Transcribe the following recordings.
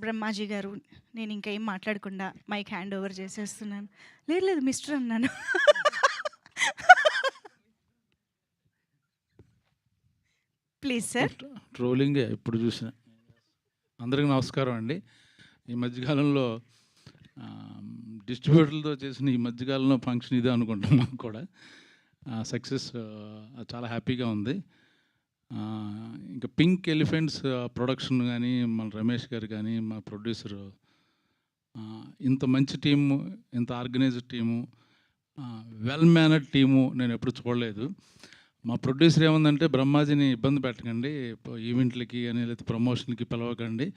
బ్రహ్మాజీ గారు, నేను ఇంకా ఏం మాట్లాడకుండా మైక్ హ్యాండ్ ఓవర్ చేసేస్తున్నాను. లేదు లేదు మిస్టర్ అన్నాను. Please sir. ట్రోలింగే ఎప్పుడు చూసిన. అందరికీ నమస్కారం అండి. ఈ మధ్యకాలంలో డిస్ట్రిబ్యూటర్లతో చేసిన ఈ మధ్యకాలంలో ఫంక్షన్ ఇదే అనుకుంటున్నాం కూడా. సక్సెస్ చాలా హ్యాపీగా ఉంది. ఇంకా పింక్ ఎలిఫెంట్స్ ప్రొడక్షన్ కానీ, మన రమేష్ గారు కానీ, మా ప్రొడ్యూసరు, ఇంత మంచి టీము, ఇంత organised team, well mannered team నేను ఎప్పుడు చూడలేదు. మా ప్రొడ్యూసర్ ఏముందంటే, బ్రహ్మాజీని ఇబ్బంది పెట్టకండి, ఈవెంట్లకి అని లేకపోతే ప్రమోషన్కి పిలవకండి,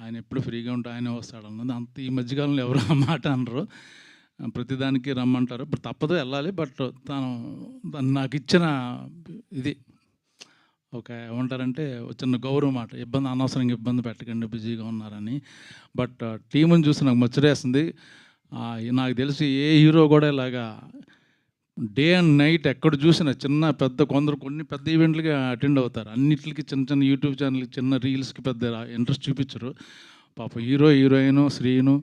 ఆయన ఎప్పుడు ఫ్రీగా ఉంటే ఆయనే వస్తాడు అన్నది. అంత ఈ మధ్యకాలంలో ఎవరు ఆ మాట అనరు, ప్రతిదానికి రమ్మంటారు. ఇప్పుడు తప్పదు వెళ్ళాలి. బట్ తను నాకు ఇచ్చిన ఇది ఒక ఏమంటారంటే చిన్న గౌరవం మాట, అనవసరంగా ఇబ్బంది పెట్టకండి, బిజీగా ఉన్నారని. బట్ టీముని చూసి నాకు ముచ్చటేస్తుంది. నాకు తెలిసి ఏ హీరో కూడా ఇలాగా డే అండ్ నైట్ ఎక్కడ చూసినా చిన్న పెద్ద కొన్ని పెద్ద ఈవెంట్లకి అటెండ్ అవుతారు. అన్నిటికి చిన్న చిన్న యూట్యూబ్ ఛానల్కి, చిన్న రీల్స్కి పెద్ద ఇంట్రెస్ట్ చూపించరు. పాప హీరోయిన్, శ్రీను,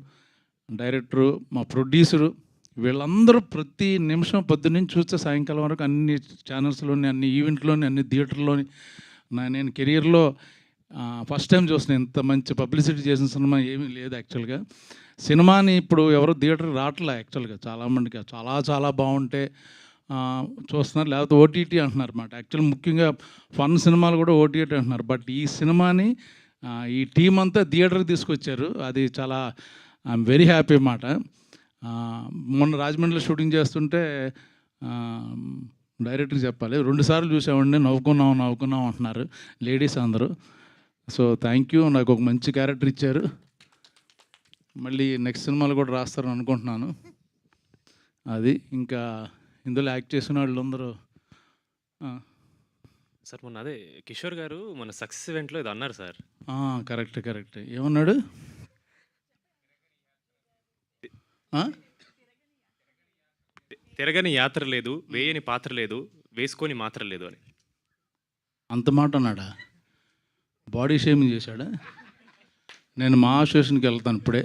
డైరెక్టరు, మా ప్రొడ్యూసరు, వీళ్ళందరూ ప్రతి నిమిషం పొద్దున్నుంచి చూస్తే సాయంకాలం వరకు అన్ని ఛానల్స్లోని, అన్ని ఈవెంట్లోని, అన్ని థియేటర్లోని నేను కెరియర్లో ఫస్ట్ టైం చూసిన ఇంత మంచి పబ్లిసిటీ చేసిన సినిమా ఏమీ లేదు. యాక్చువల్గా సినిమాని ఇప్పుడు ఎవరు థియేటర్కి రావట్లే. యాక్చువల్గా చాలామందికి చాలా చాలా బాగుంటే చూస్తున్నారు, లేకపోతే ఓటీటీ అంటున్నారు అన్నమాట. యాక్చువల్ ముఖ్యంగా ఫన్ సినిమాలు కూడా ఓటీటీ అంటున్నారు. బట్ ఈ సినిమాని ఈ టీం అంతా థియేటర్కి తీసుకొచ్చారు. అది చాలా ఐఎమ్ వెరీ హ్యాపీ అన్నమాట. మొన్న రాజమండ్రిలో షూటింగ్ చేస్తుంటే డైరెక్టర్కి చెప్పాలి, 2 సార్లు చూసామండి, నవ్వుకున్నాం అంటున్నారు లేడీస్ అందరూ. సో థ్యాంక్ యూ, నాకు ఒక మంచి క్యారెక్టర్ ఇచ్చారు. మళ్ళీ నెక్స్ట్ సినిమాలు కూడా రాస్తారని అనుకుంటున్నాను. అది ఇంకా ఇందులో యాక్ట్ చేసిన వాళ్ళు అందరూ. సార్ మొన్న అదే కిషోర్ గారు మన సక్సెస్ ఈవెంట్లో ఇది అన్నారు సార్. కరెక్ట్. ఏమన్నాడు? తిరగని యాత్ర లేదు, వేయని పాత్ర లేదు, వేసుకొని మాత్ర లేదు అని. అంత మాట అన్నాడా? బాడీ షేమింగ్ చేశాడా? నేను మా అసోసియేషన్కి వెళ్తాను ఇప్పుడే,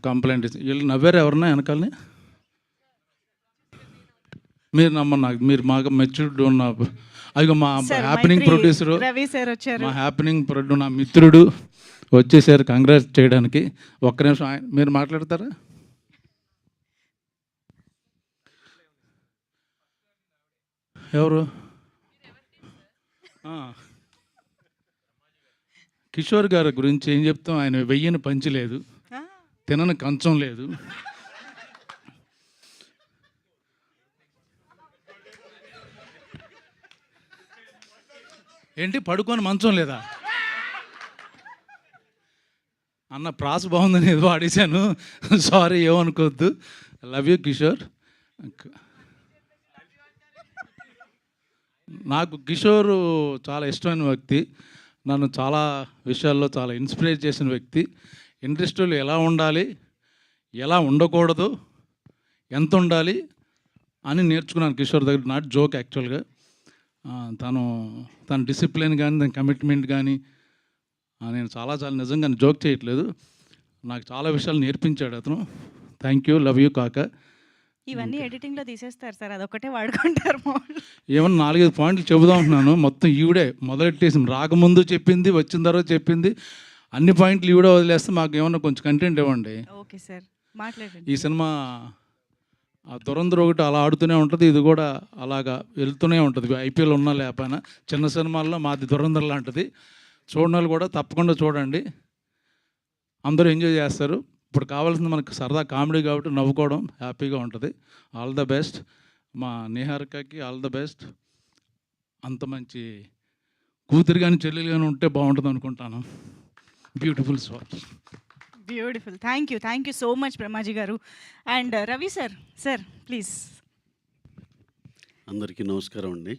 కంప్లైంట్ ఇచ్చి. వీళ్ళు నవ్వారు ఎవరన్నా వెనకాలని? మీరు నాకు మీరు మాకు మెచ్యూర్డ్ ఉన్న అదిగో మా హ్యాపెనింగ్ ప్రొడ్యూసరు, మా హ్యాపెనింగ్ ప్రొడ్యూసర్, నా మిత్రుడు వచ్చేసారు కంగ్రాట్స్ చేయడానికి. ఒక్క నిమిషం మీరు మాట్లాడతారా? ఎవరు? కిషోర్ గారి గురించి ఏం చెప్తాం? ఆయన వెయ్యని పంచి లేదు, తినని కంచం లేదు. ఏంటి పడుకొని మంచం లేదా అన్న? ప్రాస బాగుందని ఏదో ఆడేశాను, సారీ, ఏమనుకోవద్దు. Love you Kishore. నాకు కిషోర్ చాలా ఇష్టమైన వ్యక్తి, నన్ను చాలా విషయాల్లో చాలా ఇన్స్పైర్ చేసిన వ్యక్తి. ఇండస్ట్రీలో ఎలా ఉండాలి, ఎలా ఉండకూడదు, ఎంత ఉండాలి అని నేర్చుకున్నాను కిషోర్ దగ్గర. నాట్ జోక్ యాక్చువల్గా. తన డిసిప్లిన్ కానీ, తన కమిట్మెంట్ కానీ, నేను చాలా నిజంగా జోక్ చేయట్లేదు, నాకు చాలా విషయాలు నేర్పించాడు అతను. థ్యాంక్ యూ, లవ్ యూ కాక. ఇవన్నీ ఎడిటింగ్లో తీసేస్తారు సార్, అదొకటే వాడుకుంటారు. ఏమన్నా 4-5 పాయింట్లు చెబుదాం అంటున్నాను, మొత్తం ఈవిడే మొదలెట్టేసి, రాకముందు చెప్పింది, వచ్చిన తర్వాత చెప్పింది, అన్ని పాయింట్లు ఈవిడే వదిలేస్తే మాకు ఏమన్నా కొంచెం కంటెంట్ ఇవ్వండి. ఓకే సార్, మాట్లాడండి. ఈ సినిమా దురంధర్ ఒకటి అలా ఆడుతూనే ఉంటుంది, ఇది కూడా అలాగా వెళ్తూనే ఉంటుంది. ఐపీఎల్ ఉన్నా లేకపోయినా చిన్న సినిమాల్లో మాది దురంధర్ లాంటిది. చూడని వాళ్ళు కూడా తప్పకుండా చూడండి, అందరూ ఎంజాయ్ చేస్తారు. ఇప్పుడు కావాల్సింది మనకు సరదా కామెడీ కాబట్టి నవ్వుకోవడం, హ్యాపీగా ఉంటుంది. ఆల్ ద బెస్ట్ మా నిహారికకి, ఆల్ ద బెస్ట్. అంత మంచి కూతురు కానీ చెల్లెలు కానీ ఉంటే బాగుంటుంది అనుకుంటాను. Beautiful sir, beautiful. Thank you so much Brahmaji గారు. And Ravi sir please. అందరికీ నమస్కారం అండి.